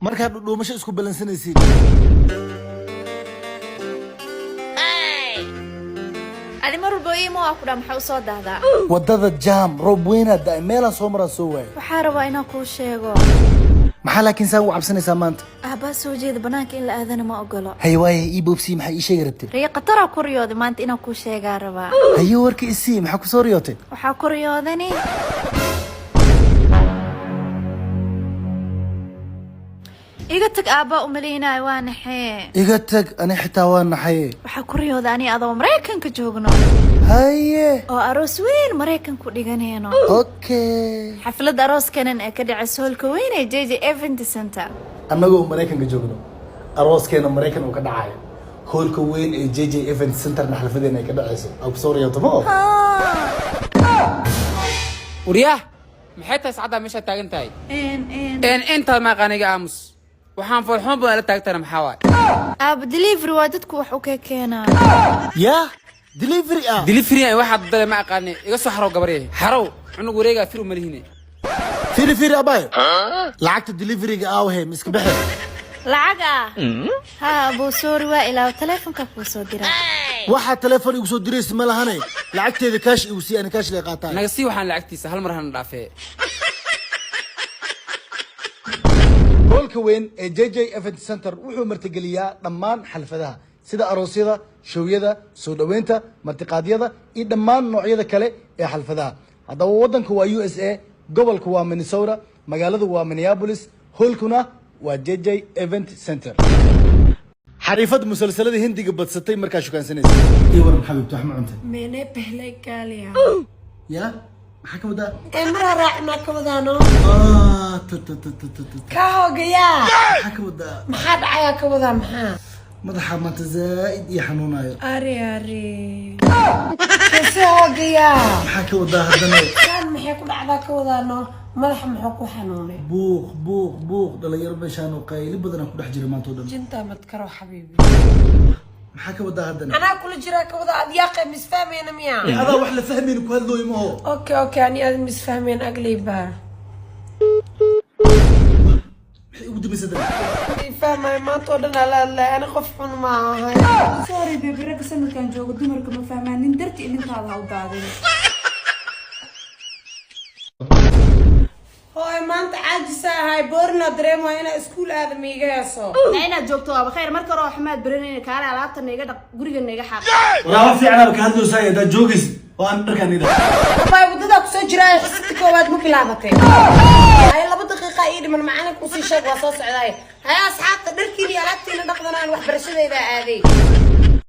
markaad dhuumasho isku balansanaysiin adi mar walba iimo waa ku dhaa maxaa u soo dahdaa wadada jaam roob weynaad da'ay meelaan soo maraa soo waayay waxaa rabaa inaan kuu sheego maxaa laakiin saan u cabsanaysaa maanta aabaa soo jeeda banaanka in la aadana ma ogolo haye waaye ii boobsii maxay ii sheegi rabtay riyo khataraa ku riyooday maanta inaan kuu sheegaa rabaa haye warka isii maxaa ku soo riyootay waxaa ku riyoodani iga tag aabaa umaleynaayo waa naxee iga tag ani xitaa waa naxaye waxaa ku riyooda ani adoo maraykanka joogno haye oo aroos weyn maraykanku dhiganayno okay xafladda arooskanan ee ka dhacaysa hoolka weyn ee JJ Event Center annagoo maraykanka joogno arooskeena maraykan uu ka dhacayo hoolka weyn ee JJ Event Center xafladeena ay ka dhacayso aw soo riyooto ma ورياه محيطة سعادة مش هتاجنتاي انت ما قانيجا امس waxaan farxoon baa la taagtana maxaa waay aab delivery waa dadku wax u keenaa ya delivery ay waxa dad ma aqaani iga soo xaro gabarey xarow cunug wareega firu malihine firi abay lacagta delivery-ga aawhe miska bixi lacag ha buu soo riwaa ilaa telefonka ku soo diray waxa telefoon igu soo direys ma lahane lacagteeda kaash igu si aan kaash la qaataan naga si waxaan lacagtiisa hal mar han dhaafee hoolka weyn ee JJ Event Center wuxuu martigeliyaa dhammaan xalfadaha sida aroosyada showyada soo dhaweynta martiqaadyada iyo dhammaan noocyada kale ee xalfadaha haddaba wadanku waa USA gobolku waa Minnesota magaaladu waa Minneapolis hoolkuna waa JJ Event Center xariifad musalsalada hindiga badsatay markaa shukaansanaysa iyo waran xabiibtu wax ma cuntay meene behlay kaaliya ya maxaa ka wadaa mara raacna ka wadaano ka hogaya maxaa ka wadaa maxaa dhacaya ka wadaa maxaa madaxa maanta zaaid iyo xanuunayo ari kasi hogaya maxaa ka wadaa haddana kan maxay ku dhacdaa ka wadaano madaxa muxuu ku xanuunay buuq dhalinyaro meeshaan oo qayli badan ku dhex jira maanta oo dhan jinta mad karo xabiibi maxaa ka wadaa haddana anaa kula jira ka wadaa ad yaaqay misfahmayna miya adaa wax la fahmayna ku hadlooyo ma oo okay ani ad misfahmayn agleyba maxay ugu dambaysaa fahmay maanta oo dhan la ana qof xun ma ahay sorry baby rag sanadkan joogo dumarka ma fahmaanin darti idinkaada u daaday هاي ما أنت عاجزة هاي بورنا دريم وهنا اسكول هذا ميجاسو. أنا جوبتو أبو خير مركز روح حماد بريني كاري على عطر نيجا قريج النيجا حق. ولا في أنا بكهدلو سايد ده جوجس وأنا بركان إذا. باي بدك سجرا حسيتك وبعد ممكن لعبتين. هاي الله بدقيقة إيد من معانا كوسي شق وصوص علاي. هاي أصحاب تدركي لي على تيل نقدنا نروح برشلونة إذا هذه.